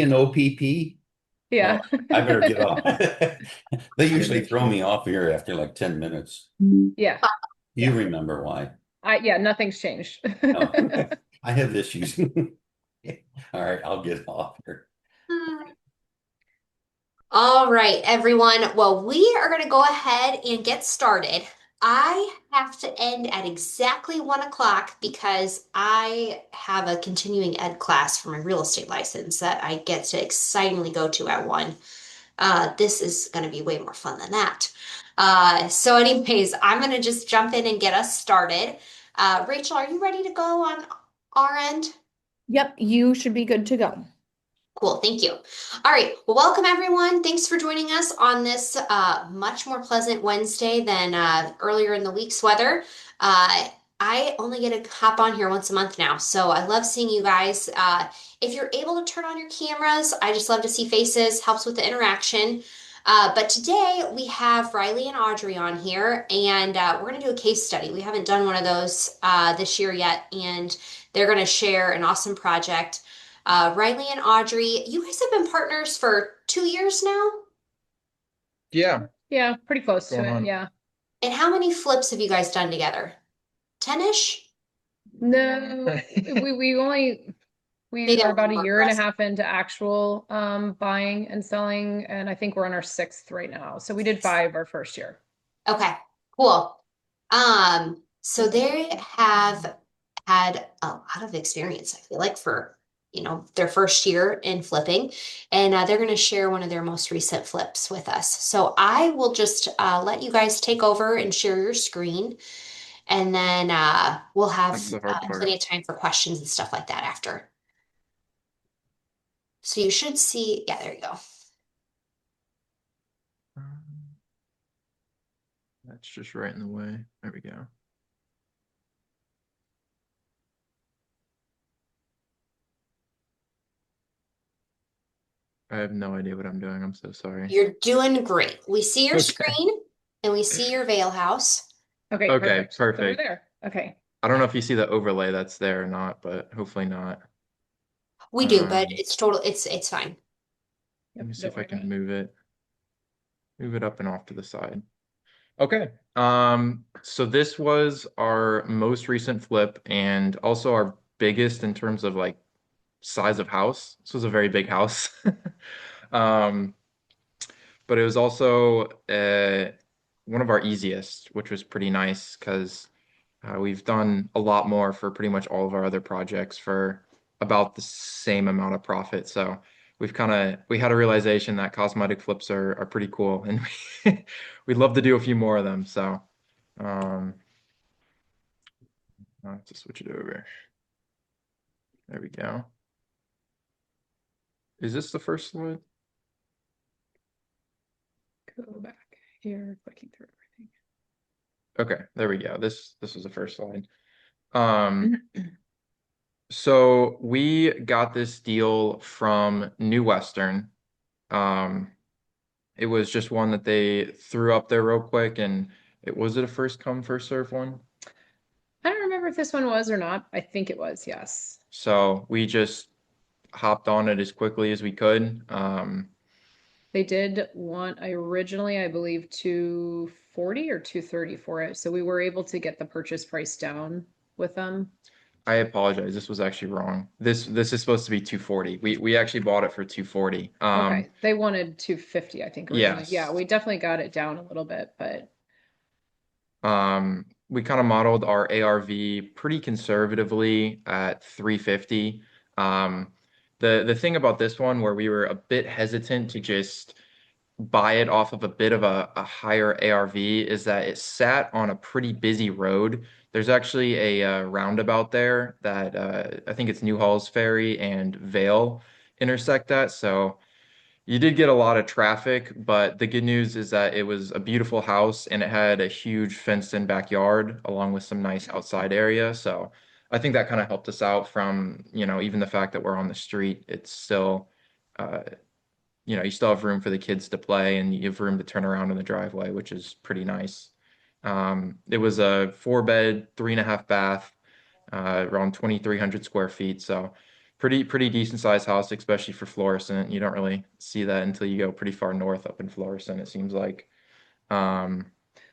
An OPP? Yeah. Well, I better get off. They usually throw Condition. me off here after like 10 minutes. Yeah. You Yeah. remember why? Yeah, nothing's changed. Oh, I have issues. All right, I'll get off here. All right, everyone. Well, we are going to go ahead and get started. I have to end at exactly 1 o'clock because I have a continuing ed class for my real estate license that I get to excitingly go to at 1. This is going to be way more fun than that. Anyways, I'm going to just jump in and get us started. Rachel, are you ready to go on our end? Yep, you should be good to go. Cool, thank you. All right, well, welcome everyone. Thanks for joining us on this much more pleasant Wednesday than earlier in the week's weather. I only get to hop on here once a month now, so I love seeing you guys. If you're able to turn on your cameras, I just love to see faces, helps with the interaction. But today we have Riley and Audrey on here, and we're going to do a case study. We haven't done one of those this year yet, and they're going to share an awesome project. Riley and Audrey, you guys have been partners for 2 years now? Yeah, Yeah, pretty what's close to going it. on? Yeah. And how many flips have you guys done together? 10-ish? No, we only we Maybe a are little about a more year and a aggressive. half into actual buying and selling, and I think we're on our sixth right now. So we did five our first year. Okay, cool. So they have had a lot of experience, I feel like, for their first year in flipping, and they're going to share one of their most recent flips with us. So I will just let you guys take over and share your screen, and then we'll have That's the hard plenty part. of time for questions and stuff like that after. So you should see, yeah, there you go. Um, That's just right in the way. There we go. I have no idea what I'm doing. I'm so sorry. You're doing great. We see your Okay. screen and we see your veil house. Okay, Okay, perfect. It's over perfect. there. Okay. I don't know if you see the overlay that's there or not, but hopefully not. We do, but Um, it's fine. Let Yep, me see don't if I worry about can it. move it up and off to the side. Okay. So this was our most recent flip and also our biggest in terms of like size of house. This was a very big house. Um, but it was also one of our easiest, which was pretty nice because we've done a lot more for pretty much all of our other projects for about the same amount of profit. So we had a realization that cosmetic flips are pretty cool, and we'd love to do a few more of them. So um, I'll have to switch it over. There we go. Is this the first slide? Go back here, clicking through everything. Okay, there we go. This was the first slide. Um, so we got this deal from New Western. Um, it was just one that they threw up there real quick, and it was it a first come, first serve one? I don't remember if this one was or not. I think it was, yes. So we just hopped on it as quickly as we could. They did want originally, I believe, 240 or 230 for it. So we were able to get the purchase price down with them. I apologize. This was actually wrong. This is supposed to be 240. We actually bought it for 240. Okay. They wanted 250, I think, originally. Yeah, Yes. we definitely got it down a little bit, but We kind of modeled our ARV pretty conservatively at 350. The thing about this one where we were a bit hesitant to just buy it off of a bit of a higher ARV is that it sat on a pretty busy road. There's actually a roundabout there that I think it's Newhall's Ferry and Vale intersect that. So you did get a lot of traffic, but the good news is that it was a beautiful house and it had a huge fenced-in backyard along with some nice outside area. So I think that kind of helped us out from, even the fact that we're on the street, it's still, uh, you still have room for the kids to play and you have room to turn around in the driveway, which is pretty nice. It was a 4 bed, 3.5 bath, around 2,300 square feet. So pretty decent sized house, especially for Florissant. You don't really see that until you go pretty far north up in Florissant, it seems like. Um,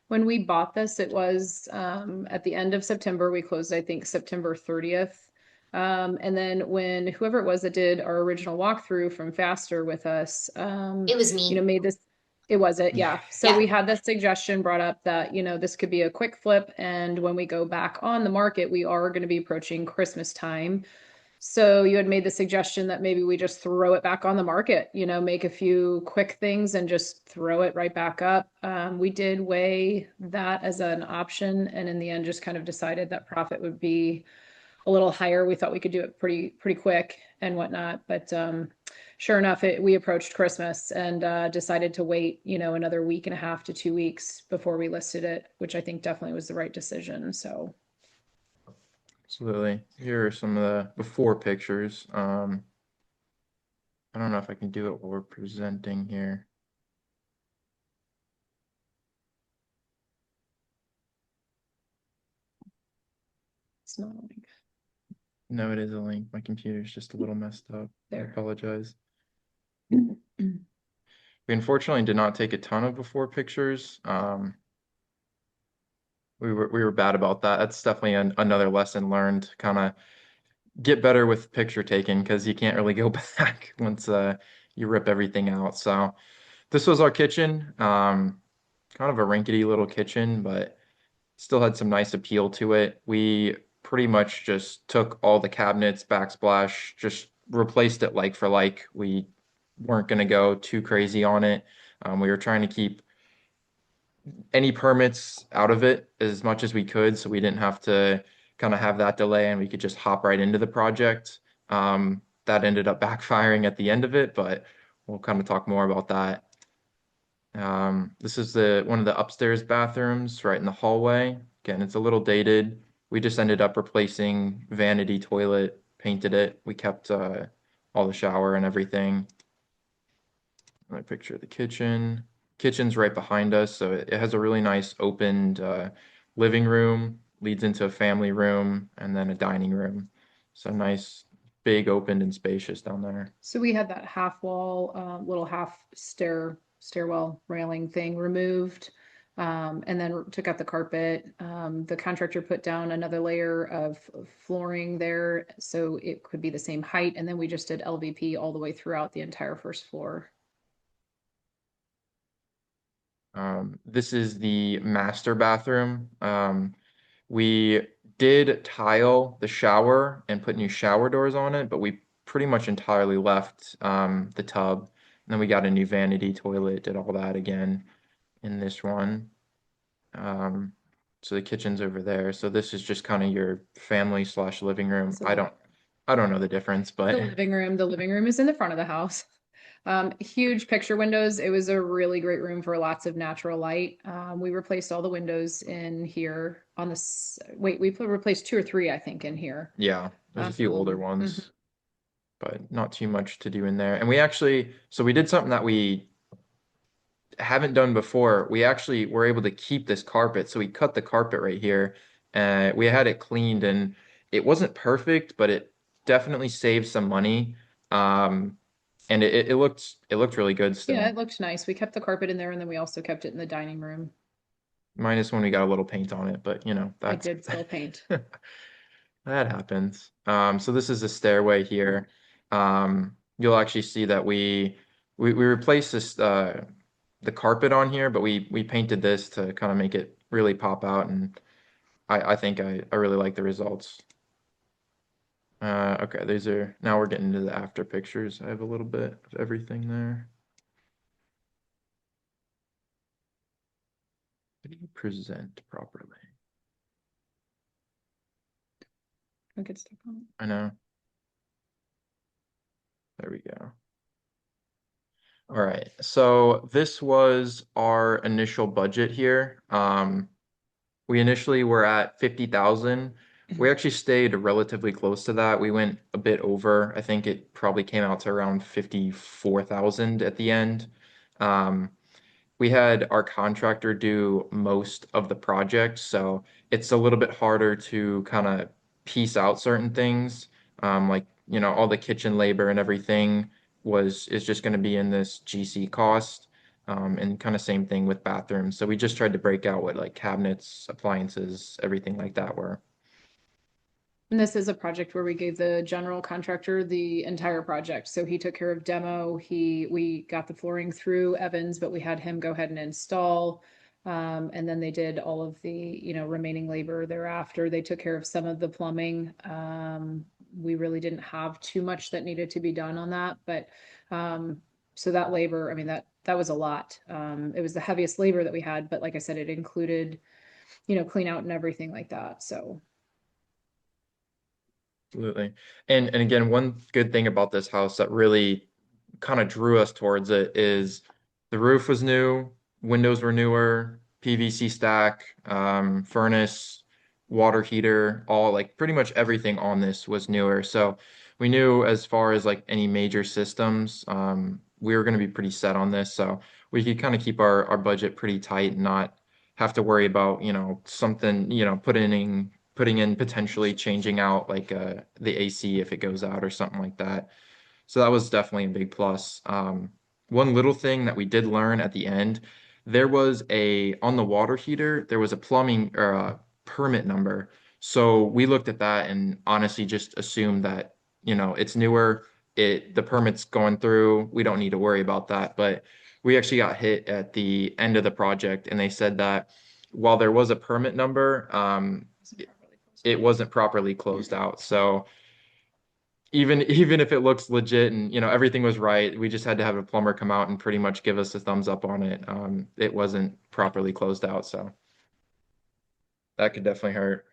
When we bought this, it was at the end of September. We closed, I think, September 30th. And then when whoever it was that did our original walkthrough from Faster with us, It was you know, me. made this, it was it, yeah. So Yeah. we had this suggestion brought up that, you know, this could be a quick flip. And when we go back on the market, we are going to be approaching Christmas time. So you had made the suggestion that maybe we just throw it back on the market, you know, make a few quick things and just throw it right back up. We did weigh that as an option, and in the end, just kind of decided that profit would be a little higher. We thought we could do it pretty quick and whatnot, but sure enough, we approached Christmas and decided to wait, you know, another week and a half to 2 weeks before we listed it, which I think definitely was the right decision. So. Absolutely. Here are some of the before pictures. I don't know if I can do it while we're presenting here. It's not a link. No, it is a link. My computer's just a little messed up. I There. apologize. We unfortunately did not take a ton of before pictures. We were bad about that. That's definitely another lesson learned. Kind of get better with picture taking because you can't really go back once you rip everything out. So this was our kitchen. Kind of a rinkety little kitchen, but still had some nice appeal to it. We pretty much just took all the cabinets, backsplash, just replaced it like for like. We weren't going to go too crazy on it. We were trying to keep any permits out of it as much as we could, so we didn't have to kind of have that delay and we could just hop right into the project. That ended up backfiring at the end of it, but we'll kind of talk more about that. This is the one of the upstairs bathrooms right in the hallway. Again, it's a little dated. We just ended up replacing vanity toilet, painted it. We kept all the shower and everything. My picture of the kitchen. Kitchen's right behind us, so it has a really nice opened living room, leads into a family room, and then a dining room. So nice, big, opened and spacious down there. So we had that half wall, little half stairwell railing thing removed, and then took out the carpet. The contractor put down another layer of flooring there, so it could be the same height. And then we just did LVP all the way throughout the entire first floor. This is the master bathroom. We did tile the shower and put new shower doors on it, but we pretty much entirely left the tub. And then we got a new vanity toilet, did all that again in this one. So the kitchen's over there. So this is just kind of your family slash living room. So I don't know the difference, but the living room is in the front of the house. Huge picture windows. It was a really great room for lots of natural light. We replaced all the windows in here on this. Wait, replaced two or three, I think, in here. yeah, there's a few older Mhm. ones, but not too much to do in there. And we actually, so we did something that we haven't done before. We actually were able to keep this carpet. So we cut the carpet right here. We had it cleaned and it wasn't perfect, but it definitely saved some money. And it looked really good still. Yeah, it looked nice. We kept the carpet in there, and then we also kept it in the dining room. Minus when we got a little paint on it, but you know, I that's did still paint. that happens. So this is a stairway here. You'll actually see that we replaced this the carpet on here, but we painted this to kind of make it really pop out, and I think I really like the results. Okay, now we're getting into the after pictures. I have a little bit of everything there. How do you present properly? I could stuck on it. I know. There we go. All right, so this was our initial budget here. We initially were at 50,000. We actually stayed relatively close to that. We went a bit over. I think it probably came out to around 54,000 at the end. Um, we had our contractor do most of the project, so it's a little bit harder to kind of piece out certain things. Like all the kitchen labor and everything is just going to be in this GC cost. And kind of same thing with bathrooms. So we just tried to break out what like cabinets, appliances, everything like that were. And this is a project where we gave the general contractor the entire project. So he took care of demo. We got the flooring through Evans, but we had him go ahead and install. And then they did all of the, remaining labor thereafter. They took care of some of the plumbing. We really didn't have too much that needed to be done on that, but so that labor, I mean, that was a lot. It was the heaviest labor that we had, but like I said, it included, clean out and everything like that. So. Absolutely. And again, one good thing about this house that really kind of drew us towards it is the roof was new, windows were newer, PVC stack, furnace, water heater, all like pretty much everything on this was newer. So we knew as far as like any major systems, we were going to be pretty set on this. So we could kind of keep our budget pretty tight and not have to worry about, something, putting in potentially changing out like the AC if it goes out or something like that. So that was definitely a big plus. One little thing that we did learn at the end, there was on the water heater, there was a plumbing or a permit number. So we looked at that and honestly just assumed that, it's newer, the permit's going through, we don't need to worry about that. But we actually got hit at the end of the project and they said that while there was a permit number, it wasn't properly closed out. So even if it looks legit and everything was right, we just had to have a plumber come out and pretty much give us a thumbs up on it. It wasn't properly closed out, so that could definitely hurt.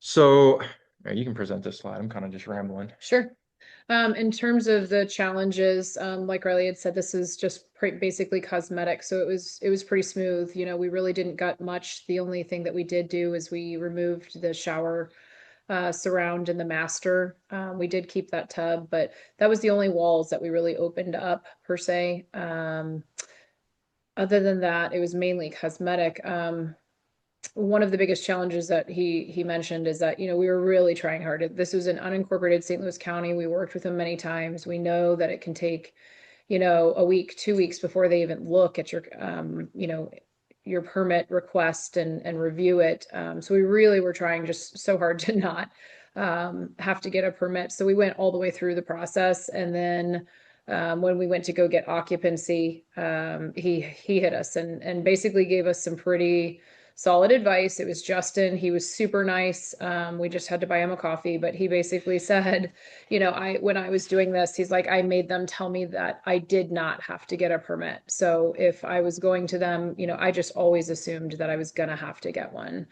So you can present this slide. I'm kind of just rambling. Sure. In terms of the challenges, like Riley had said, this is just basically cosmetic. So it was pretty smooth. We really didn't gut much. The only thing that we did do is we removed the shower surround in the master. We did keep that tub, but that was the only walls that we really opened up per se. Other than that, it was mainly cosmetic. One of the biggest challenges that he mentioned is that we were really trying hard. This was an unincorporated St. Louis County. We worked with them many times. We know that it can take a week, 2 weeks before they even look at your permit request and review it. So we really were trying just so hard to not have to get a permit. So we went all the way through the process, and then when we went to go get occupancy, he hit us and basically gave us some pretty solid advice. It was Justin. He was super nice. We just had to buy him a coffee, but he basically said, when I was doing this, he's like, I made them tell me that I did not have to get a permit. So if I was going to them, I just always assumed that I was gonna have to get one.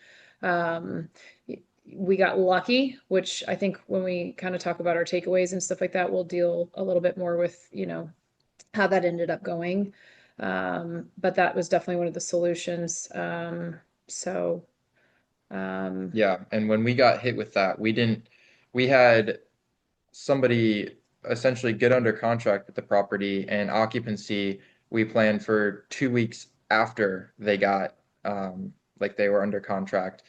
We got lucky, which I think when we kind of talk about our takeaways and stuff like that, we'll deal a little bit more with, how that ended up going. But that was definitely one of the solutions. So, Yeah, and when we got hit with that, we had somebody essentially get under contract with the property and occupancy. We planned for 2 weeks after they got like they were under contract,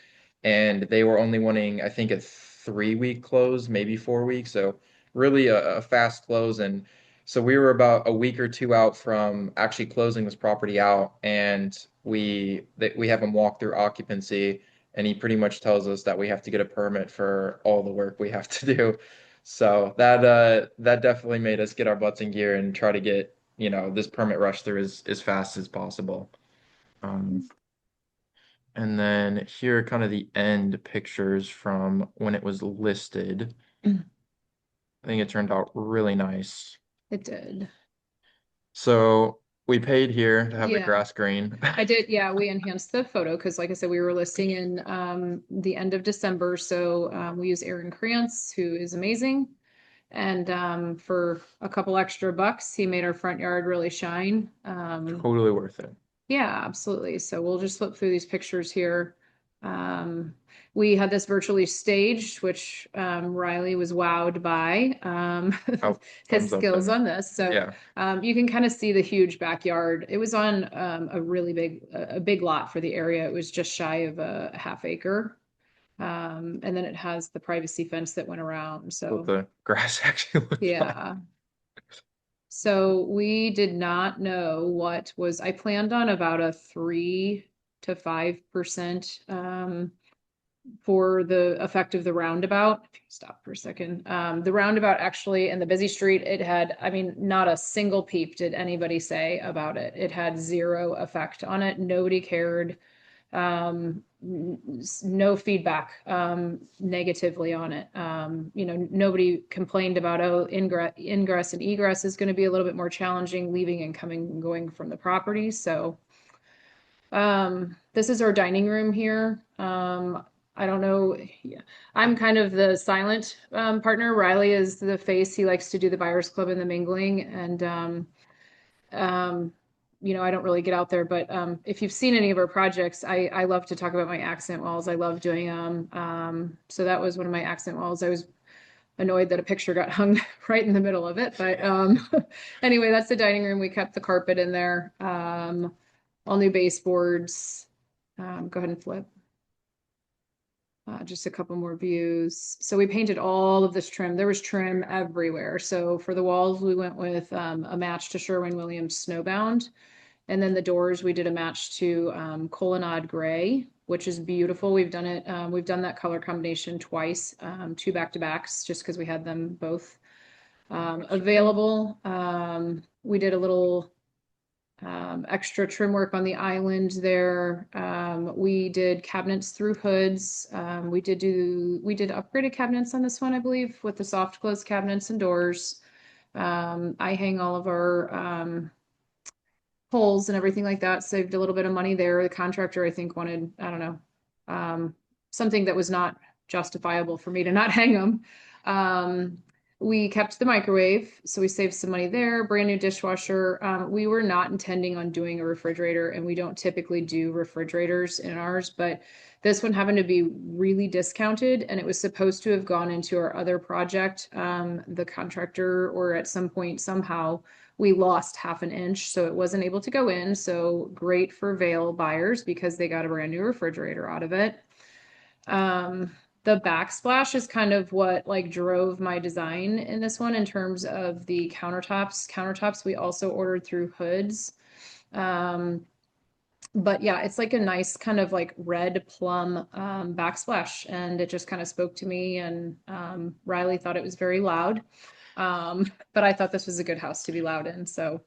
and they were only wanting, I think, a 3 week close, maybe 4 weeks. So really a fast close, and so we were about a week or two out from actually closing this property out, and we have them walk through occupancy, and he pretty much tells us that we have to get a permit for all the work we have to do. So that definitely made us get our butts in gear and try to get, this permit rush through as fast as possible. And then here are kind of the end pictures from when it was listed. I think it turned out really nice. it did. So we paid here to have the Yeah. grass green. I did, yeah, we enhanced the photo because like I said, we were listing in the end of December. So we use Aaron Krantz, who is amazing. And for a couple extra bucks, he made our front yard really shine. Totally worth it. Yeah, absolutely. So we'll just flip through these pictures here. We had this virtually staged, which Riley was wowed by Oh, his thumbs up skills there. on this. So Yeah. you can kind of see the huge backyard. It was on a really big lot for the area. It was just shy of a half acre. And then it has the privacy fence that went around, What so the grass actually looks like. yeah. So we did not know what was, I planned on about a 3 to 5% for the effect of the roundabout. If you stop for a second, the roundabout actually and the busy street, it had, I mean, not a single peep did anybody say about it. It had zero effect on it. Nobody cared. No feedback negatively on it. Nobody complained about, oh, ingress and egress is going to be a little bit more challenging, leaving and coming and going from the property. So this is our dining room here. I don't know. Yeah. I'm kind of the silent partner. Riley is the face. He likes to do the buyers club and the mingling. And um, I don't really get out there, but if you've seen any of our projects, I love to talk about my accent walls. I love doing them. So that was one of my accent walls. I was annoyed that a picture got hung right in the middle of it, but anyway, that's the dining room. We kept the carpet in there. All new baseboards. Go ahead and flip. Just a couple more views. So we painted all of this trim. There was trim everywhere. So for the walls, we went with a match to Sherwin-Williams Snowbound. And then the doors, we did a match to Colonnade Gray, which is beautiful. We've done it. We've done that color combination twice, 2 back-to-backs, just because we had them both available. We did a little extra trim work on the island there. We did cabinets through hoods. We did upgraded cabinets on this one, I believe, with the soft close cabinets and doors. I hang all of our poles and everything like that. Saved a little bit of money there. The contractor, I think, wanted, I don't know, something that was not justifiable for me to not hang them. We kept the microwave, so we saved some money there. Brand new dishwasher. We were not intending on doing a refrigerator, and we don't typically do refrigerators in ours, but this one happened to be really discounted, and it was supposed to have gone into our other project. The contractor, or at some point, somehow, we lost half an inch, so it wasn't able to go in. So great for Vail buyers because they got a brand new refrigerator out of it. The backsplash is kind of what like drove my design in this one in terms of the countertops. Countertops we also ordered through hoods. But yeah, it's like a nice kind of like red plum backsplash, and it just kind of spoke to me. And Riley thought it was very loud, but I thought this was a good house to be loud in. So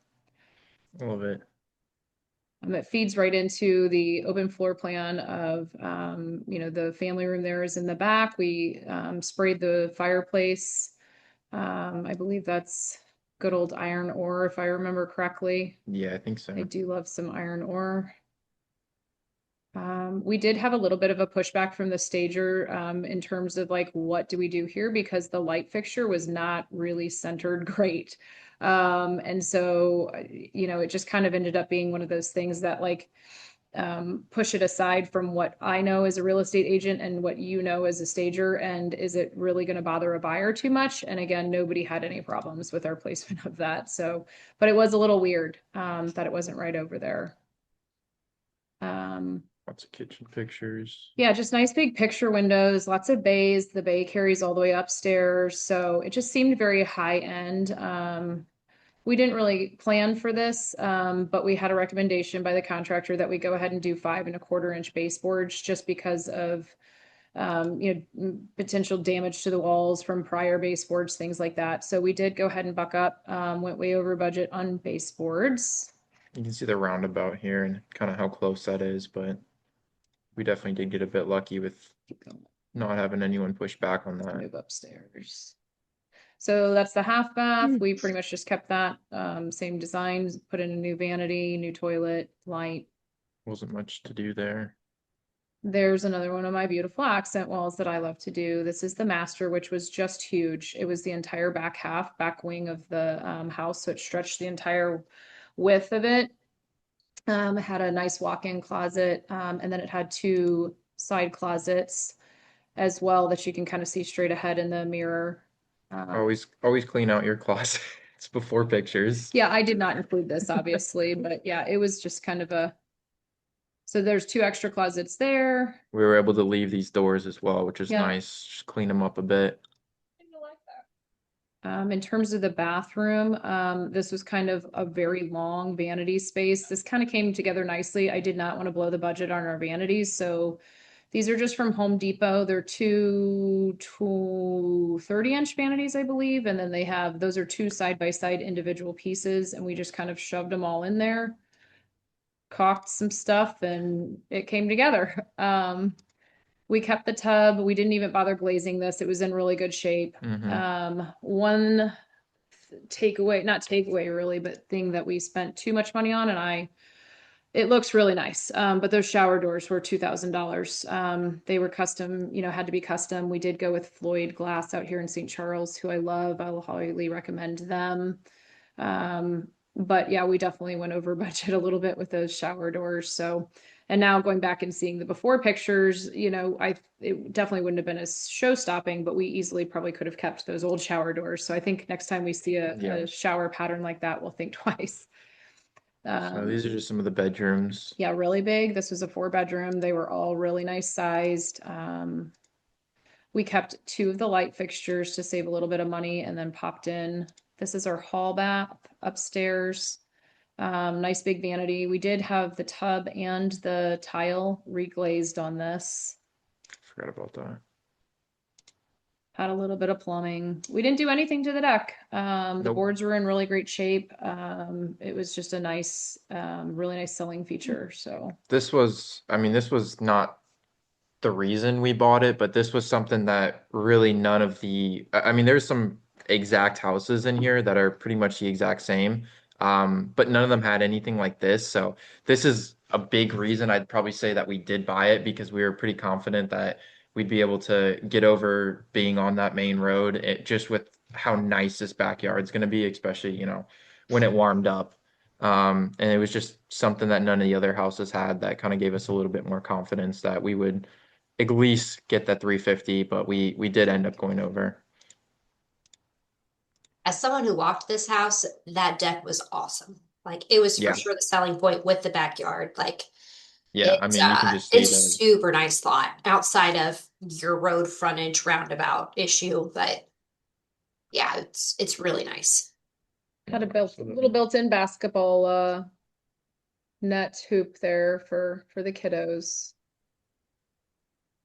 I love it. it feeds right into the open floor plan of, the family room there is in the back. We sprayed the fireplace. I believe that's good old iron ore, if I remember correctly. Yeah, I think I so. do love some iron ore. We did have a little bit of a pushback from the stager in terms of like, what do we do here? Because the light fixture was not really centered great. And so, it just kind of ended up being one of those things that like push it aside from what I know as a real estate agent and what you know as a stager. And is it really going to bother a buyer too much? And again, nobody had any problems with our placement of that. So, but it was a little weird that it wasn't right over there. Lots of kitchen pictures. Yeah, just nice big picture windows, lots of bays. The bay carries all the way upstairs. So it just seemed very high end. We didn't really plan for this, but we had a recommendation by the contractor that we go ahead and do 5.25-inch baseboards just because of potential damage to the walls from prior baseboards, things like that. So we did go ahead and buck up, went way over budget on baseboards. You can see the roundabout here and kind of how close that is, but we definitely did get a bit lucky with Keep going. not having anyone push back on that. Move upstairs. So that's the half bath. We pretty much just kept that same design, put in a new vanity, new toilet, light. Wasn't much to do there. There's another one of my beautiful accent walls that I love to do. This is the master, which was just huge. It was the entire back wing of the house, so it stretched the entire width of it. It had a nice walk-in closet, and then it had 2 side closets as well that you can kind of see straight ahead in the mirror. Always clean out your closets before pictures. Yeah, I did not include this, obviously, but yeah, it was just kind of a So there's 2 extra closets there. We were able to leave these doors as well, which is Yeah. nice. Just clean them up a bit. In terms of the bathroom, this was kind of a very long vanity space. This kind of came together nicely. I did not want to blow the budget on our vanities, so these are just from Home Depot. They're two 30-inch vanities, I believe, and then those are 2 side-by-side individual pieces, and we just kind of shoved them all in there, caulked some stuff, and it came together. We kept the tub. We didn't even bother glazing this. It was in really good shape. One takeaway, not takeaway really, but thing that we spent too much money on, and it looks really nice. But those shower doors were $2,000. They were custom, had to be custom. We did go with Floyd Glass out here in St. Charles, who I love. I will highly recommend them. But yeah, we definitely went over budget a little bit with those shower doors. So, and now going back and seeing the before pictures, it definitely wouldn't have been as show stopping, but we easily probably could have kept those old shower doors. So I think next time we see a shower pattern like that, we'll think twice. So these are just some of the bedrooms. Yeah, really big. This was a 4-bedroom. They were all really nice sized. We kept 2 of the light fixtures to save a little bit of money and then popped in. This is our hall bath upstairs. Nice big vanity. We did have the tub and the tile reglazed on this. Forgot about that. Had a little bit of plumbing. We didn't do anything to the deck. The Nope. boards were in really great shape. It was just a nice, really nice selling feature. So This was not the reason we bought it, but this was something that really none of there's some exact houses in here that are pretty much the exact same. But none of them had anything like this. So this is a big reason I'd probably say that we did buy it, because we were pretty confident that we'd be able to get over being on that main road, just with how nice this backyard's going to be, especially, when it warmed up. And it was just something that none of the other houses had, that kind of gave us a little bit more confidence that we would at least get that 350, but we did end up going over. As someone who walked this house, that deck was awesome. Like it was for Yeah. sure the selling point with the backyard. Like Yeah, it, you can just see it's super nice lot outside of your road frontage roundabout issue, but yeah, it's really nice. had a little built-in basketball net hoop there for the kiddos.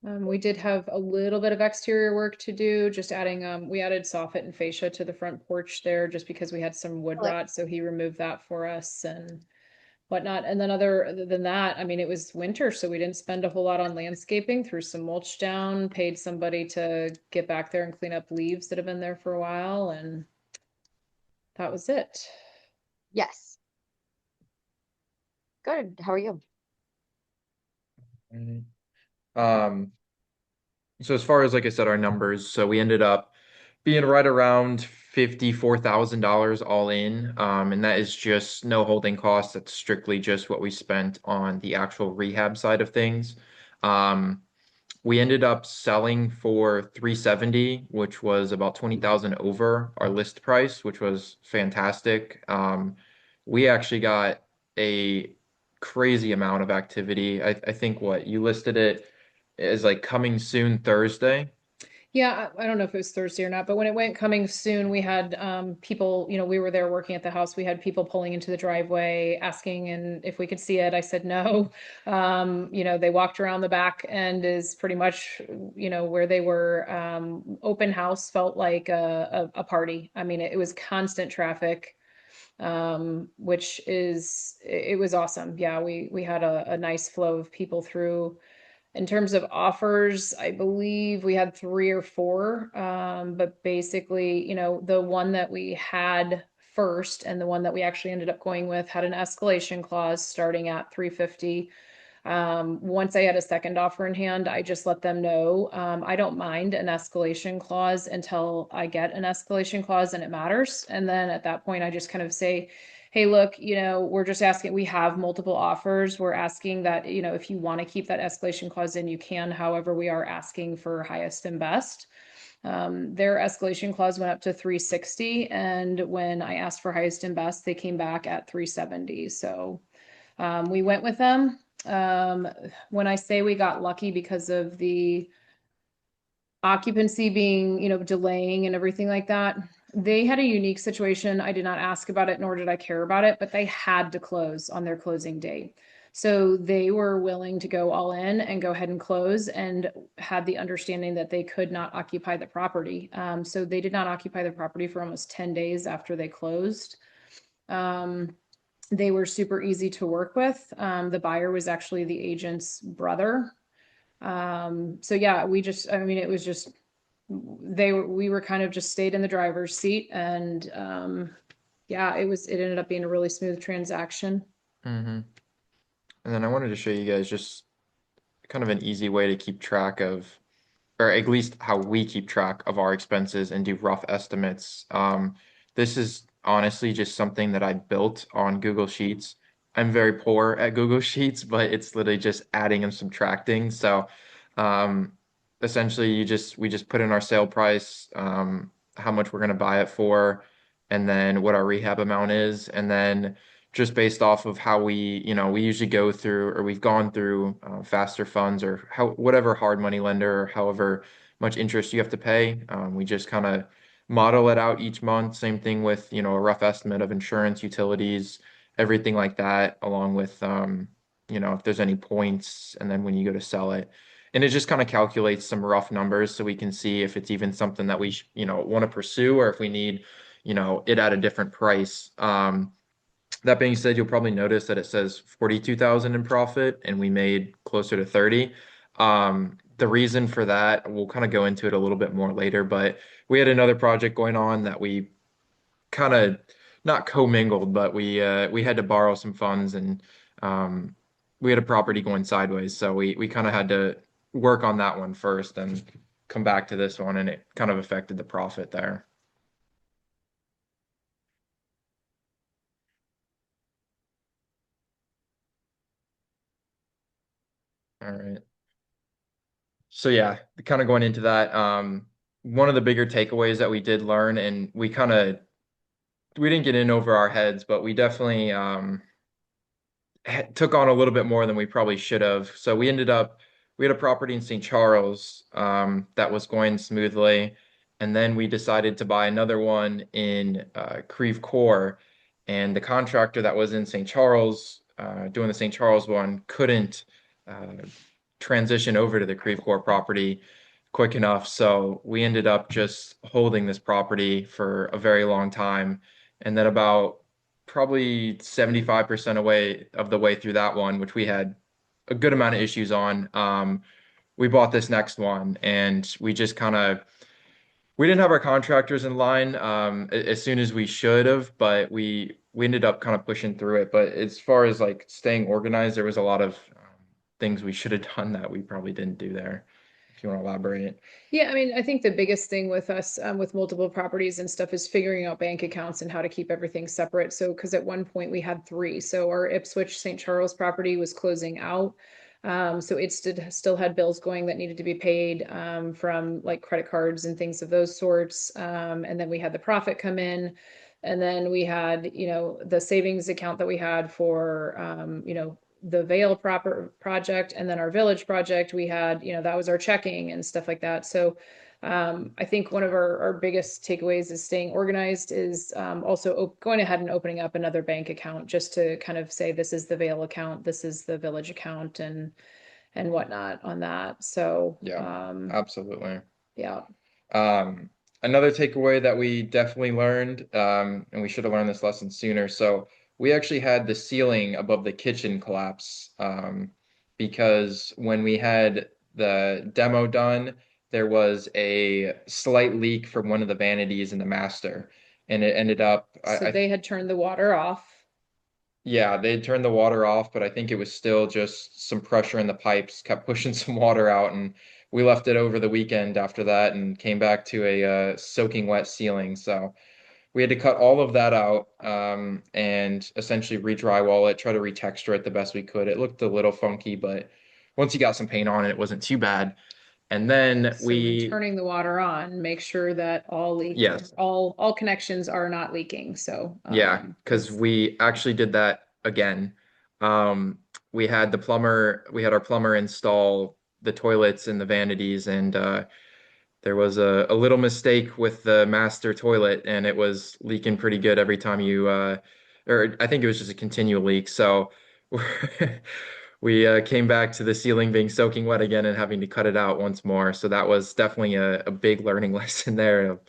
We did have a little bit of exterior work to do, just adding, we added soffit and fascia to the front porch there just because we had some wood rot. So he removed that for us and whatnot. And then other than that, it was winter, so we didn't spend a whole lot on landscaping, threw some mulch down, paid somebody to get back there and clean up leaves that have been there for a while. And that was it. Yes. Good. How are you? So as far as, like I said, our numbers, so we ended up being right around $54,000 all in. And that is just no holding costs. That's strictly just what we spent on the actual rehab side of things. We ended up selling for 370, which was about 20,000 over our list price, which was fantastic. We actually got a crazy amount of activity. I think what you listed it as like coming soon Thursday. Yeah, I don't know if it was Thursday or not, but when it went coming soon, we had people, we were there working at the house. We had people pulling into the driveway asking and if we could see it. I said no. They walked around the back end is pretty much, where they were. Open house felt like a party. It was constant traffic, which it was awesome. Yeah, we had a nice flow of people through. In terms of offers, I believe we had 3 or 4. But basically, the one that we had first and the one that we actually ended up going with had an escalation clause starting at 350. Once I had a second offer in hand, I just let them know. I don't mind an escalation clause until I get an escalation clause and it matters. And then at that point, I just kind of say, hey, look, we're just asking, we have multiple offers. We're asking that, if you want to keep that escalation clause in, you can. However, we are asking for highest and best. Their escalation clause went up to 360. And when I asked for highest and best, they came back at 370. So we went with them. When I say we got lucky because of the occupancy being, delaying and everything like that, they had a unique situation. I did not ask about it, nor did I care about it, but they had to close on their closing date. So they were willing to go all in and go ahead and close, and had the understanding that they could not occupy the property. So they did not occupy the property for almost 10 days after they closed. They were super easy to work with. The buyer was actually the agent's brother. So yeah, it was just, we were kind of just stayed in the driver's seat, and yeah, it ended up being a really smooth transaction. Hmm. And then I wanted to show you guys just kind of an easy way to keep track of, or at least how we keep track of our expenses and do rough estimates. This is honestly just something that I built on Google Sheets. I'm very poor at Google Sheets, but it's literally just adding and subtracting. So, um, essentially, we just put in our sale price, how much we're going to buy it for, and then what our rehab amount is, and then just based off of how we usually go through, or we've gone through faster funds, or how whatever hard money lender, or however much interest you have to pay. We just kind of model it out each month. Same thing with, a rough estimate of insurance, utilities, everything like that, along with, if there's any points, and then when you go to sell it. And it just kind of calculates some rough numbers so we can see if it's even something that we, want to pursue, or if we need, it at a different price. That being said, you'll probably notice that it says 42,000 in profit and we made closer to 30. The reason for that, we'll kind of go into it a little bit more later, but we had another project going on that we kind of not commingled, but we had to borrow some funds, and um, we had a property going sideways, so we kind of had to work on that one first and come back to this one, and it kind of affected the profit there. All right. So yeah, kind of going into that, one of the bigger takeaways that we did learn, and we didn't get in over our heads, but we definitely took on a little bit more than we probably should have. So we had a property in St. Charles that was going smoothly, and then we decided to buy another one in Creve Coeur, and the contractor that was in St. Charles doing the St. Charles one couldn't uh, transition over to the Creve Coeur property quick enough. So we ended up just holding this property for a very long time. And then about probably 75% away of the way through that one, which we had a good amount of issues on, we bought this next one, and we didn't have our contractors in line as soon as we should have, but we ended up kind of pushing through it. But as far as like staying organized, there was a lot of things we should have done that we probably didn't do there. If you want to elaborate. Yeah, I think the biggest thing with us, with multiple properties and stuff, is figuring out bank accounts and how to keep everything separate. So, because at one point we had three. So our Ipswich St. Charles property was closing out. So it still had bills going that needed to be paid, from like credit cards and things of those sorts. And then we had the profit come in. And then we had, the savings account that we had for, the Vale proper project, and then our village project, we had, that was our checking and stuff like that. So I think one of our biggest takeaways is staying organized, is also going ahead and opening up another bank account, just to kind of say, this is the Vale account, this is the village account, and whatnot on that. So Yeah, absolutely. yeah. Um, Another takeaway that we definitely learned, and we should have learned this lesson sooner. So we actually had the ceiling above the kitchen collapse, because when we had the demo done, there was a slight leak from one of the vanities in the master, and it ended up, So they had turned the water off. yeah, they turned the water off, but I think it was still just some pressure in the pipes, kept pushing some water out, and we left it over the weekend after that and came back to a soaking wet ceiling. So we had to cut all of that out, and essentially re-drywall it, try to retexture it the best we could. It looked a little funky, but once you got some paint on it, it wasn't too bad. And then So when turning the water on, make sure that yes. all connections are not leaking. So Yeah, because we actually did that again. Um, we had our plumber install the toilets and the vanities, and there was a little mistake with the master toilet, and it was leaking pretty good every time or I think it was just a continual leak. So we came back to the ceiling being soaking wet again and having to cut it out once more. So that was definitely a big learning lesson there of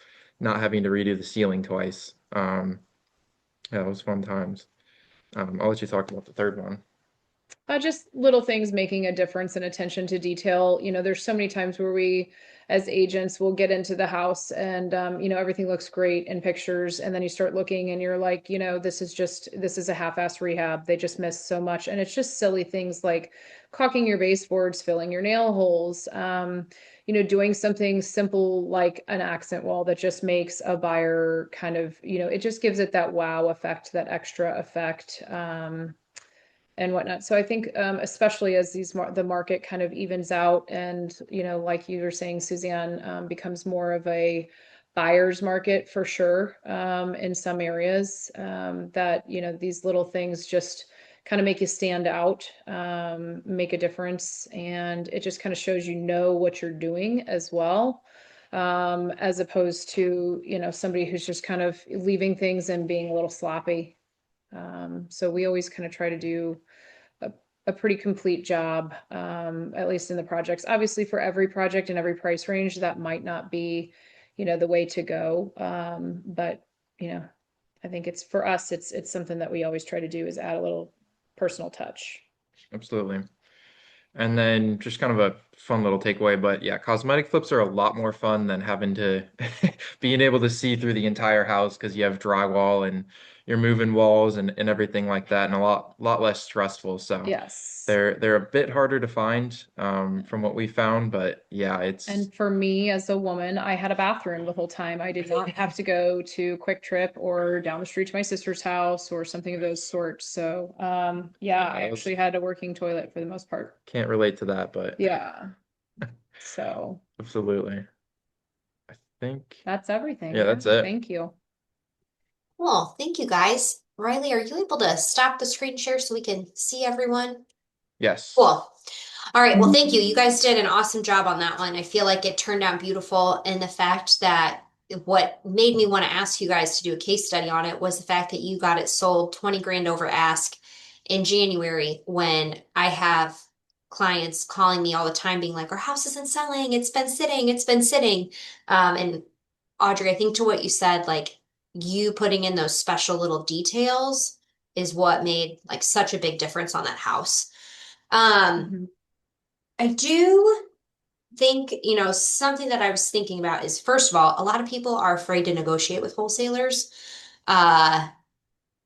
not having to redo the ceiling twice. Yeah, it was fun times. I'll let you talk about the third one. Just little things making a difference and attention to detail. There's so many times where we, as agents, will get into the house and, everything looks great in pictures. And then you start looking and you're like, this is a half-ass rehab. They just missed so much. And it's just silly things like caulking your baseboards, filling your nail holes, doing something simple like an accent wall that just makes a buyer kind of, it just gives it that wow effect, that extra effect. And whatnot. So I think, especially as the market kind of evens out, and like you were saying, Suzanne, becomes more of a buyer's market for sure, in some areas, that these little things just kind of make you stand out, make a difference, and it just kind of shows what you're doing as well. As opposed to, somebody who's just kind of leaving things and being a little sloppy. So we always kind of try to do a, a pretty complete job, at least in the projects. Obviously, for every project and every price range, that might not be, the way to go. But I think it's for us, it's something that we always try to do is add a little personal touch. Absolutely. And then just kind of a fun little takeaway, but yeah, cosmetic flips are a lot more fun than having to being able to see through the entire house because you have drywall and you're moving walls and everything like that, and a lot less stressful. So Yes. they're a bit harder to find, from what we found, but yeah, it's And for me as a woman, I had a bathroom the whole time. I did not have to go to Quick Trip or down the street to my sister's house or something of those sorts. So, yeah, I I was actually had a working toilet for the most part. can't relate to that, but Yeah. So absolutely. I think that's everything. yeah, Yeah. that's it. Thank you. Well, thank you guys. Riley, are you able to stop the screen share so we can see everyone? Yes. Cool. All right. Well, thank you. You guys did an awesome job on that one. I feel like it turned out beautiful. And the fact that what made me want to ask you guys to do a case study on it was the fact that you got it sold 20 grand over ask in January, when I have clients calling me all the time being like, our house isn't selling. It's been sitting. It's been sitting. And Audrey, I think to what you said, like you putting in those special little details is what made like such a big difference on that house. Um, Mhm. I do think, something that I was thinking about is, first of all, a lot of people are afraid to negotiate with wholesalers. Uh,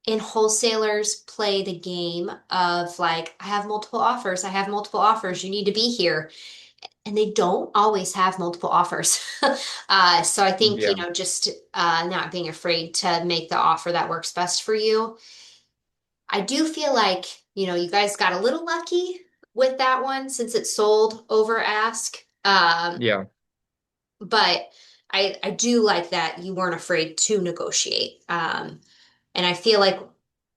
and wholesalers play the game of like, I have multiple offers. I have multiple offers. You need to be here. And they don't always have multiple offers. So I think, Yeah. just not being afraid to make the offer that works best for you. I do feel like, you guys got a little lucky with that one since it sold over ask. Yeah. But I do like that you weren't afraid to negotiate. And I feel like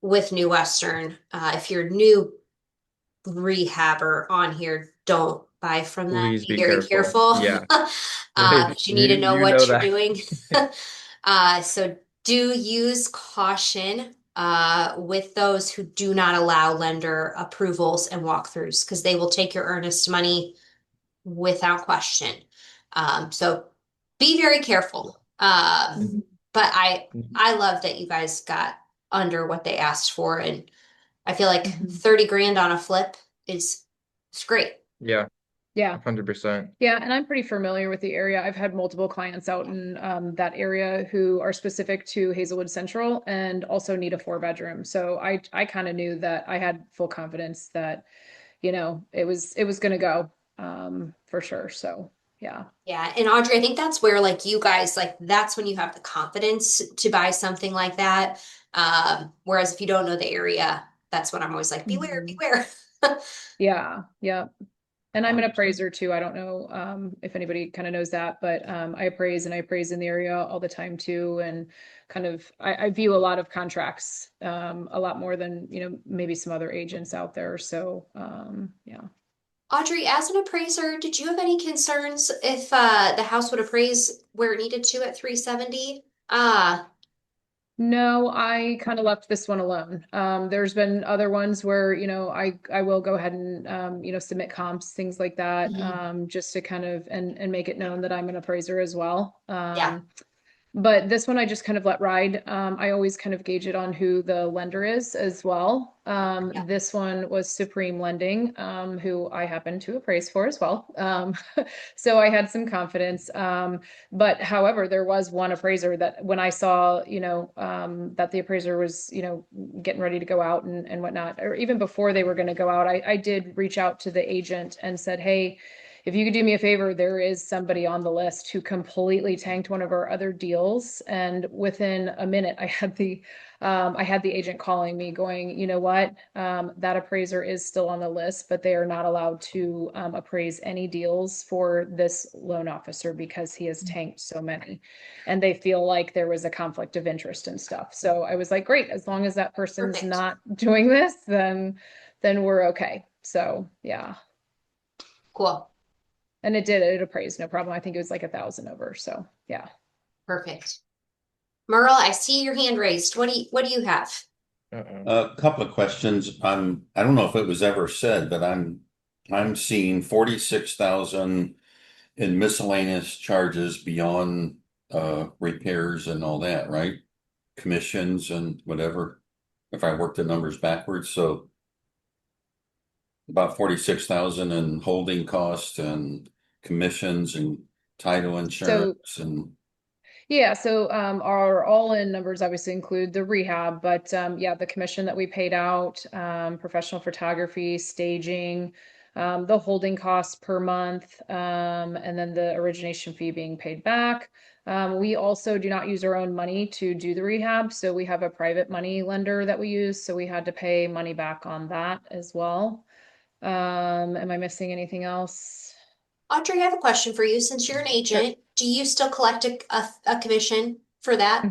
with New Western, if you're new rehabber on here, don't buy from them. Please Be be very careful. careful, Yeah. because you need to know You know what you're that. doing. So do use caution with those who do not allow lender approvals and walkthroughs, because they will take your earnest money without question. So be very careful. Mhm. But I love that you guys got under what they asked for, and I feel like Mhm. 30 grand on a flip is great. Yeah, Yeah. 100%. Yeah, and I'm pretty familiar with the area. I've had multiple clients out in, that area who are specific to Hazelwood Central and also need a 4 bedroom. So I kind of knew that I had full confidence that, it was going to go, for sure. So yeah. Yeah, and Audrey, I think that's where like you guys like that's when you have the confidence to buy something like that. Whereas if you don't know the area, that's when I'm always like, beware, Mhm. beware. Yeah. Yeah. And I'm an appraiser too. I don't know if anybody kind of knows that, but I appraise and I appraise in the area all the time too. And kind of, I view a lot of contracts a lot more than, maybe some other agents out there. So yeah. Audrey, as an appraiser, did you have any concerns if the house would appraise where it needed to at 370? No, I kind of left this one alone. There's been other ones where, I will go ahead and, submit comps, things like that, just to kind of, and make it known that I'm an appraiser as well. Yeah. But this one I just kind of let ride. I always kind of gauge it on who the lender is as well. Yeah. This one was Supreme Lending, who I happen to appraise for as well. So I had some confidence. But however, there was one appraiser that when I saw, that the appraiser was, getting ready to go out and whatnot, or even before they were going to go out, I did reach out to the agent and said, hey, if you could do me a favor, there is somebody on the list who completely tanked one of our other deals. And within a minute, I had the agent calling me going, you know what? That appraiser is still on the list, but they are not allowed to appraise any deals for this loan officer because he has tanked so many. And they feel like there was a conflict of interest and stuff. So I was like, great, as long as that person's Perfect. not doing this, then we're okay. So yeah. Cool. And it appraised, no problem. I think it was like 1,000 over. So yeah. Perfect. Merle, I see your hand raised. What do you have? Uh-oh. A couple of questions. I don't know if it was ever said, but I'm seeing 46,000 in miscellaneous charges beyond repairs and all that, right? Commissions and whatever, if I work the numbers backwards. So about 46,000 in holding costs and commissions and title insurance and Yeah, so our all-in numbers obviously include the rehab, but yeah, the commission that we paid out, professional photography, staging, the holding costs per month, and then the origination fee being paid back. We also do not use our own money to do the rehab, so we have a private money lender that we use, so we had to pay money back on that as well. Am I missing anything else? Audrey, I have a question for you. Since you're an Sure. agent, do you still collect a commission for that?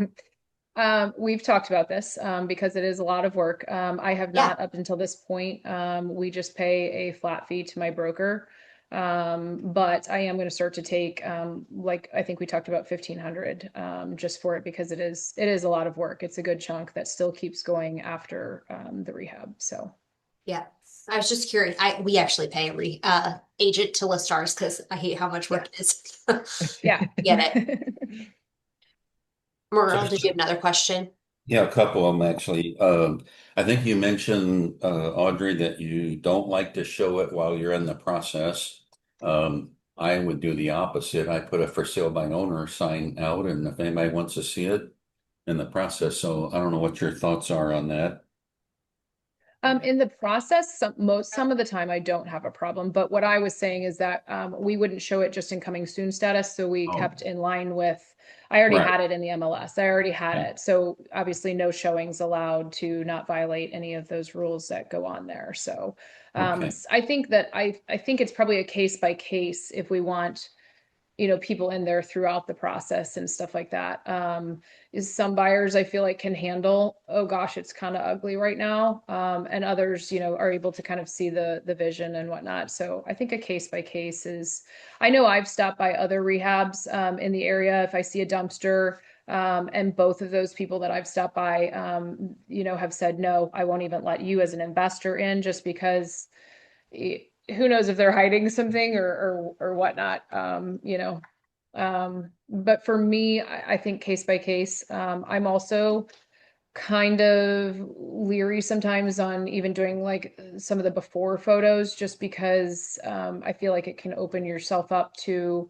We've talked about this because it is a lot of work. I have Yeah. not up until this point. We just pay a flat fee to my broker. But I am going to start to take like I think we talked about 1,500 just for it because it is a lot of work. It's a good chunk that still keeps going after the rehab. So Yeah. I was just curious. We actually pay a agent to list ours because I hate how much work it is. yeah. Get it. Merle, did you have another question? yeah, a couple of them actually. I think you mentioned, Audrey, that you don't like to show it while you're in the process. I would do the opposite. I put a for sale by owner sign out, and if anybody wants to see it in the process. So I don't know what your thoughts are on that. In the process, some of the time I don't have a problem, but what I was saying is that we wouldn't show it just in coming soon status, so we Oh. kept in line with. I already Right. had it in the MLS. I already had Okay. it, so obviously no showings allowed to not violate any of those rules that go on there. So Okay. I think that I think it's probably a case by case if we want people in there throughout the process and stuff like that. Is some buyers I feel like can handle, oh gosh, it's kind of ugly right now. And others, are able to kind of see the vision and whatnot. So I think a case by case is, I know I've stopped by other rehabs in the area if I see a dumpster. And both of those people that I've stopped by, have said, no, I won't even let you as an investor in just because who knows if they're hiding something or whatnot, but for me, I think case by case. I'm also kind of leery sometimes on even doing like some of the before photos just because I feel like it can open yourself up to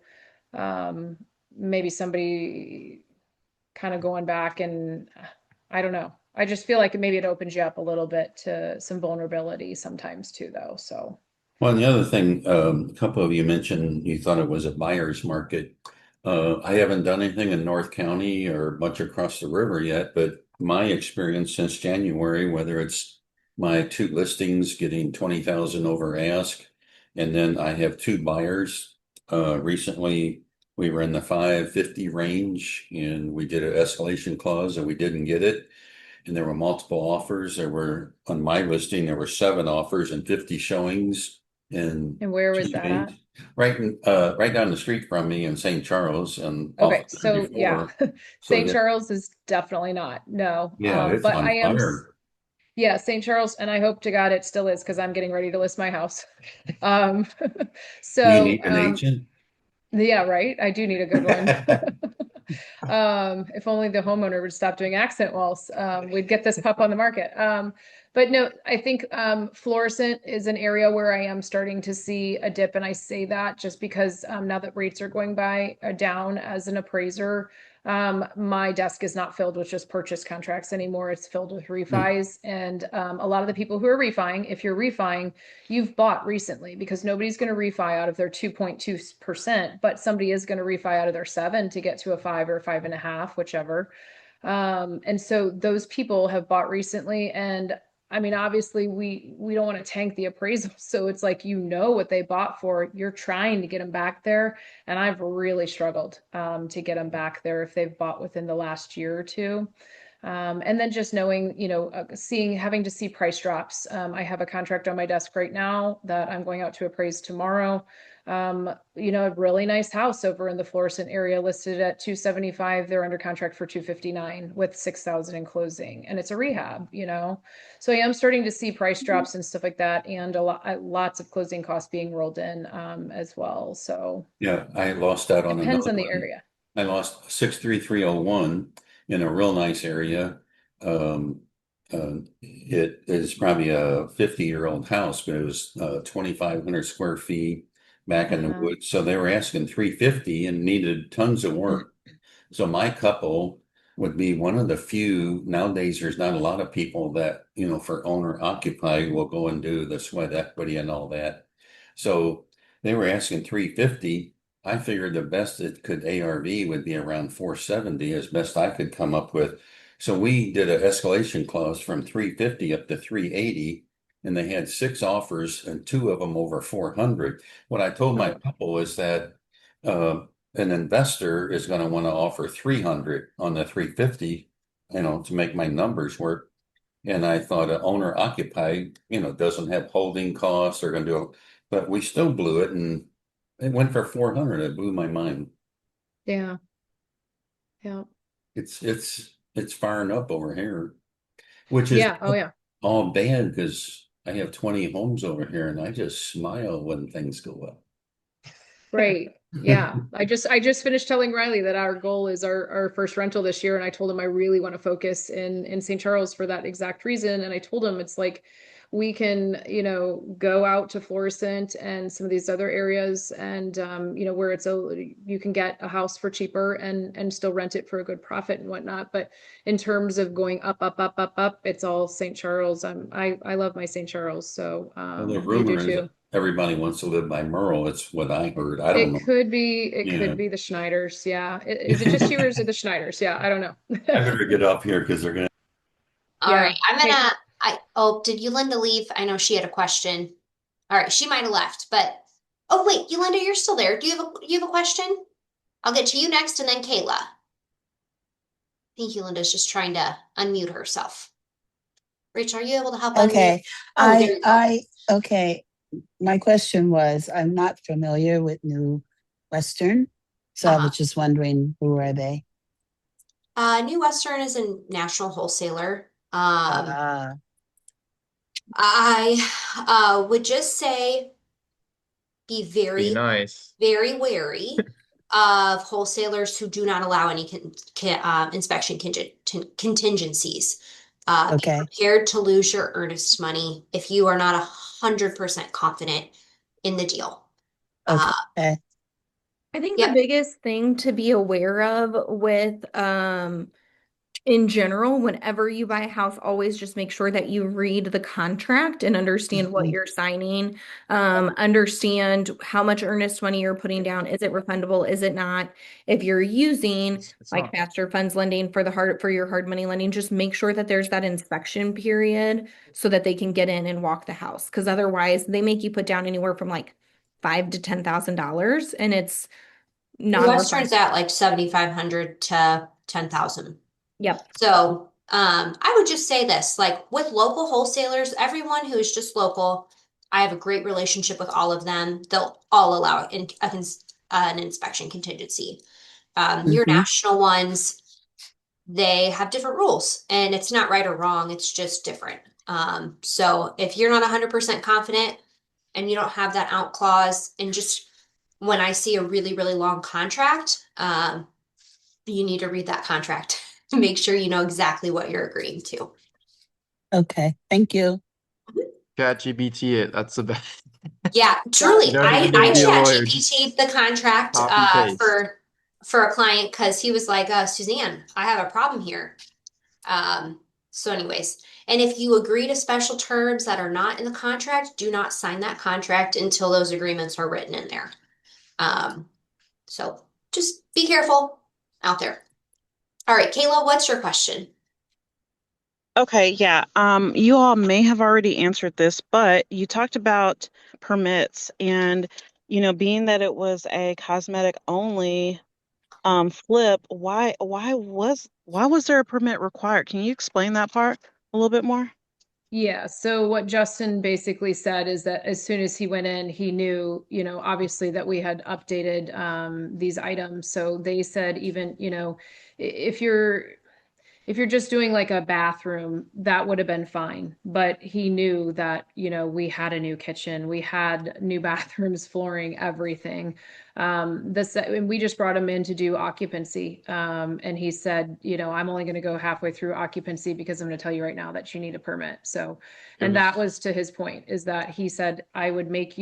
um, maybe somebody kind of going back and I don't know. I just feel like maybe it opens you up a little bit to some vulnerability sometimes too, though. So. Well, and the other thing, a couple of you mentioned you thought it was a buyer's market. I haven't done anything in North County or much across the river yet, but my experience since January, whether it's my two listings getting 20,000 over ask And then I have two buyers. Recently, we were in the 550 range and we did an escalation clause and we didn't get it. And there were multiple offers. On my listing, there were 7 offers and 50 showings and And where was two that at? names. Right down the street from me in St. Charles and Okay, offered there so yeah, before. So St. Charles is definitely not, no. yeah, it's But I on am, fire. yeah, St. Charles, and I hope to God it still is because I'm getting ready to list my house. Um, Do you so need an agent? yeah, right. I do need a good one. If only the homeowner would stop doing accent walls, we'd get this pup on the market. But no, I think Florissant is an area where I am starting to see a dip, and I say that just because now that rates are going down as an appraiser, my desk is not filled with just purchase contracts anymore. It's filled with refis, and a lot of the people who are refining, if you're refining, you've bought recently because nobody's going to refi out of their 2.2%, but somebody is going to refi out of their 7 to get to a 5 or 5.5, whichever. And so those people have bought recently. And I mean, obviously we don't want to tank the appraisal. So it's like, what they bought for, you're trying to get them back there. And I've really struggled to get them back there if they've bought within the last year or two. And then just knowing, having to see price drops. I have a contract on my desk right now that I'm going out to appraise tomorrow. A really nice house over in the Florissant area listed at 275. They're under contract for 259 with 6,000 in closing, and it's a rehab. So I am starting to see price drops and stuff like that, and lots of closing costs being rolled in as well. So Yeah, I lost out on depends another on the one. area. I lost 63301 in a real nice area. It is probably a 50-year-old house, but it was 2,500 square feet back in the Uh-huh. woods. So they were asking 350 and needed tons of work. So my couple would be one of the few. Nowadays, there's not a lot of people that, for owner occupied will go and do the sweat equity and all that. So they were asking 350. I figured the best it could ARV would be around 470 as best I could come up with. So we did an escalation clause from 350 up to 380, and they had 6 offers and 2 of them over 400. What I told my Oh, couple is that uh, an investor is going to want to offer 300 on the 350, to make my numbers work. And I thought an owner occupied, doesn't have holding costs. They're going to do it, but we still blew it, and it went for 400. It blew my mind. yeah. Yeah. It's firing up over here, which is Yeah. Oh, yeah. all bad because I have 20 homes over here, and I just smile when things go up. Right. Yeah. I just finished telling Riley that our goal is our first rental this year. And I told him I really want to focus in St. Charles for that exact reason. And I told him it's like we can, go out to Florissant and some of these other areas and where you can get a house for cheaper and still rent it for a good profit and whatnot. But in terms of going up, up, up, up, up, it's all St. Charles. I love my St. Charles. So Well, the you do rumor is too. that everybody wants to live by Merle. It's what I heard. I don't It know. could be, it Yeah. could be the Schneiders. Yeah. Is it just you or is it the Schneiders? Yeah, I don't know. I better get up here because they're gonna. All right. Yeah. Hey, Did Yolanda leave? I know she had a question. All right, she might have left, but oh wait, Yolanda, you're still there. Do you have a question? I'll get to you next and then Kayla. I think Yolanda's just trying to unmute herself. Rachel, are you able to help unmute? Okay, Oh, there you go. okay. My question was, I'm not familiar with New Western, so I Uh-huh. was just wondering, who are they? New Western is a national wholesaler. Ah, I would just say be Be very, nice. very wary of wholesalers who do not allow any inspection contingencies. Be okay, prepared to lose your earnest money if you are not 100% confident in the deal. okay, I think the Yep. biggest thing to be aware of with in general, whenever you buy a house, always just make sure that you read the contract and understand what Mhm. you're signing. Understand how much earnest money you're putting down. Is it refundable? Is it not? If you're using It's like not. faster funds lending for your hard money lending, just make sure that there's that inspection period so that they can get in and walk the house. Because otherwise, they make you put down anywhere from like $5,000 to $10,000, and it's Western's non-refundable. at like 7,500 to 10,000. Yep. So, I would just say this, like with local wholesalers, everyone who is just local, I have a great relationship with all of them. They'll all allow an inspection contingency. Your Mm-hmm. national ones, they have different rules, and it's not right or wrong, it's just different. So if you're not 100% confident and you don't have that out clause, and just when I see a really, really long contract, you need to read that contract to make sure you know exactly what you're agreeing to. Okay, thank you. ChatGPT it. That's the best. Yeah, truly. You don't I even need I to be a chat lawyer. Just GPT'd the contract copy paste. for a client because he was like, Suzanne, I have a problem here. So anyways, and if you agree to special terms that are not in the contract, do not sign that contract until those agreements are written in there. So just be careful out there. All right, Kayla, what's your question? Okay, yeah. You all may have already answered this, but you talked about permits and, being that it was a cosmetic only flip, why was there a permit required? Can you explain that part a little bit more? Yeah, so what Justin basically said is that as soon as he went in, he knew, obviously that we had updated these items. So they said even, if you're just doing like a bathroom, that would have been fine. But he knew that, we had a new kitchen, we had new bathrooms, flooring, everything. And we just brought him in to do occupancy. And he said, I'm only going to go halfway through occupancy because I'm going to tell you right now that you need a permit. So, It and that was was to his point, is that he said, I would make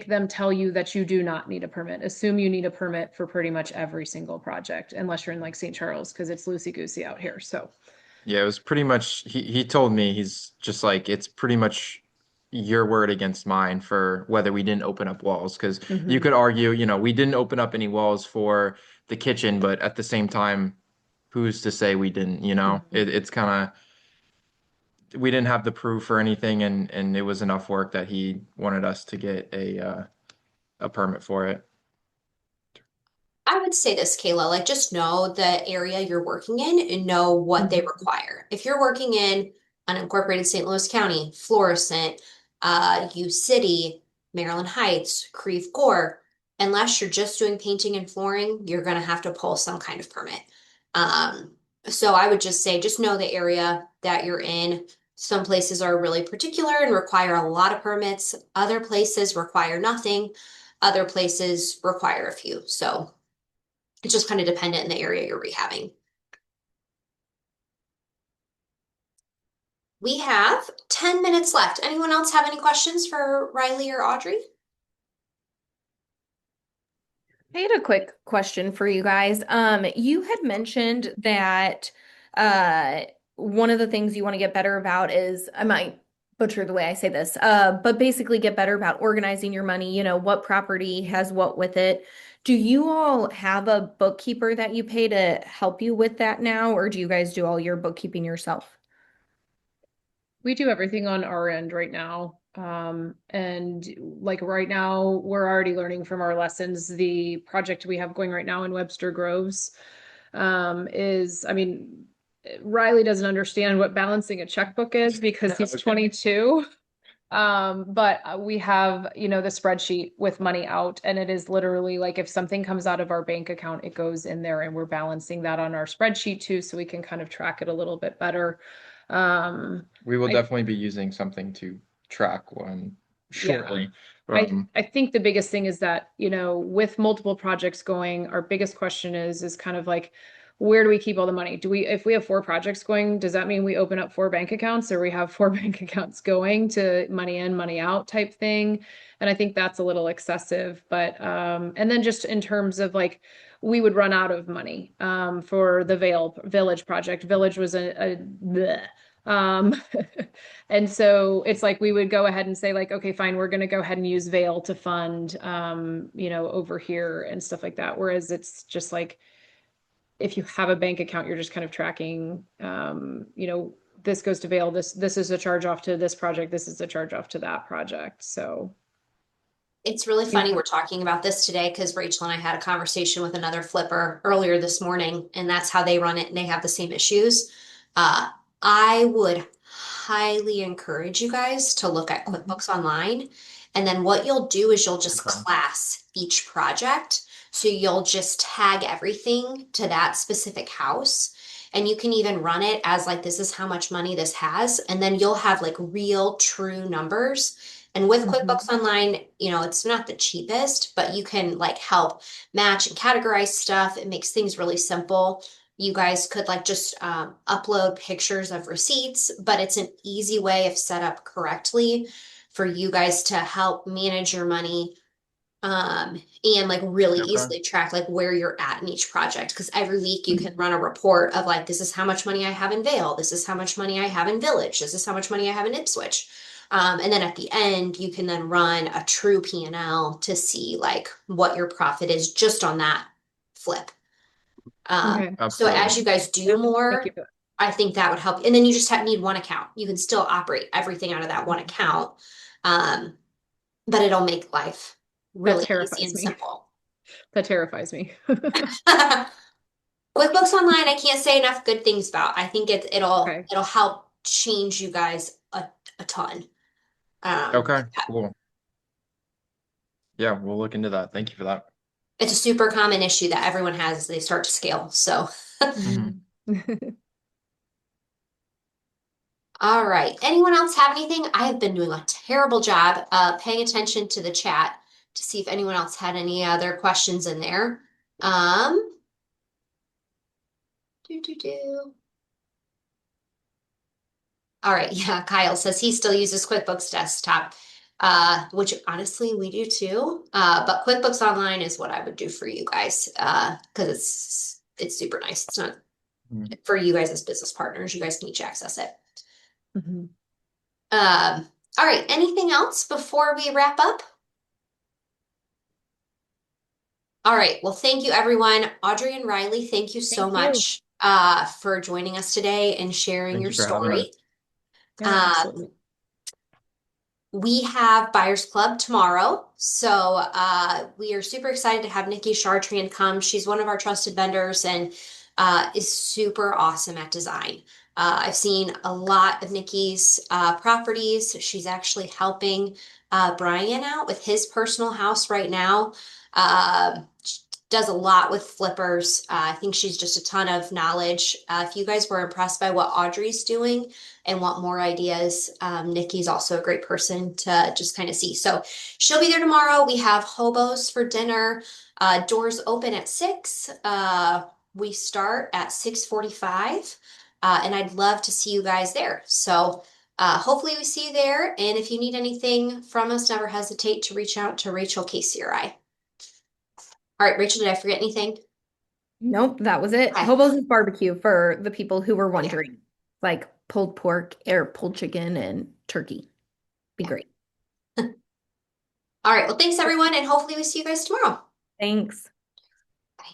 them tell you that you do not need a permit. Assume you need a permit for pretty much every single project, unless you're in like St. Charles, because it's loosey-goosey out here. So, yeah, it was pretty much he told me he's just like it's pretty much your word against mine for whether we didn't open up walls because you mhm. could argue, we didn't open up any walls for the kitchen, but at the same time, who's to say we didn't, Mhm. It's kind of we didn't have the proof or anything and it was enough work that he wanted us to get a permit for it. I would say this, Kayla, like just know the area you're working in and know what they Mhm. require. If you're working in unincorporated St. Louis County, Florissant, U City, Maryland Heights, Creve Coeur, unless you're just doing painting and flooring, you're going to have to pull some kind of permit. Um, so I would just say, just know the area that you're in. Some places are really particular and require a lot of permits. Other places require nothing. Other places require a few. So it's just kind of dependent in the area you're rehabbing. We have 10 minutes left. Anyone else have any questions for Riley or Audrey? I had a quick question for you guys. You had mentioned that uh, one of the things you want to get better about is, I might butcher the way I say this, but basically get better about organizing your money, what property has what with it. Do you all have a bookkeeper that you pay to help you with that now, or do you guys do all your bookkeeping yourself? We do everything on our end right now. And like right now, we're already learning from our lessons. The project we have going right now in Webster Groves, I mean, Riley doesn't understand what balancing a checkbook is because he's Okay. 22. But we have, the spreadsheet with money out, and it is literally like if something comes out of our bank account, it goes in there, and we're balancing that on our spreadsheet too, so we can kind of track it a little bit better. We will I definitely be using something to track one Yeah. shortly. I think the biggest thing is that, with multiple projects going, our biggest question is kind of like, where do we keep all the money? If we have 4 projects going, does that mean we open up 4 bank accounts, or we have 4 bank accounts going to money in, money out type thing? And I think that's a little excessive, but, and then just in terms of like, we would run out of money, for the Village project. Village was a bleh. Um, And so it's like we would go ahead and say like, okay, fine, we're going to go ahead and use Veil to fund, over here and stuff like that. Whereas it's just like, if you have a bank account, you're just kind of tracking, this goes to Veil, this is a charge off to this project, this is a charge off to that project. So It's really funny Yeah. we're talking about this today because Rachel and I had a conversation with another flipper earlier this morning, and that's how they run it, and they have the same issues. Uh, I would highly encourage you guys to look at Mhm. QuickBooks Online, and then what you'll do is you'll just Okay. class each project. So you'll just tag everything to that specific house. And you can even run it as like, this is how much money this has. And then you'll have like real true numbers. And with Mhm. QuickBooks Online, it's not the cheapest, but you can like help match and categorize stuff. It makes things really simple. You guys could like just upload pictures of receipts, but it's an easy way if set up correctly for you guys to help manage your money and like really Okay. easily track like where you're at in each project. Because every week you can run a report of like, this is how much money I have in Vale, this is how much money I have in Village, this is how much money I have in Ipswich. And then at the end, you can then run a true P&L to see like what your profit is just on that flip. Okay. So as Absolutely. you guys do Yeah. Thank more, you. I think that would help. And then you just need one account. You can still operate everything out of that one account. Um, but it'll make life That really easy terrifies and me. simple. That terrifies me. QuickBooks Online, I can't say enough good things about. I think it'll Okay. it'll help change you guys a ton. Okay, cool. Yeah, we'll look into that. Thank you for that. It's a super common issue that everyone has as they start to scale. So, Mhm. all right. Anyone else have anything? I have been doing a terrible job paying attention to the chat to see if anyone else had any other questions in there. Um, do do do. All right, yeah, Kyle says he still uses QuickBooks Desktop, which honestly we do too. But QuickBooks Online is what I would do for you guys, because it's super nice. It's not Mhm. for you guys as business partners. You guys can each access it. Mhm. All right, anything else before we wrap up? All right, well, thank you everyone. Audrey and Riley, thank you so Thank you. much for joining us today and sharing Thank your you for having us. story. Yeah, Um, absolutely. We have Buyers Club tomorrow. So we are super excited to have Nikki Chartrand come. She's one of our trusted vendors and is super awesome at design. I've seen a lot of Nikki's properties. She's actually helping Brian out with his personal house right now. She does a lot with flippers. I think she's just a ton of knowledge. If you guys were impressed by what Audrey's doing, and want more ideas, Nikki's also a great person to just kind of see. So she'll be there tomorrow. We have hobos for dinner. Doors open at 6. We start at 6:45. And I'd love to see you guys there. So hopefully we see you there. And if you need anything from us, never hesitate to reach out to Rachel, Casey, or I. All right, Rachel, did I forget anything? Nope, that was it. Okay. Hobos is barbecue for the people who were Oh, yeah. wondering. Like pulled pork or pulled chicken and turkey. Be great. All right. Well, thanks everyone. And hopefully we see you guys tomorrow. Thanks.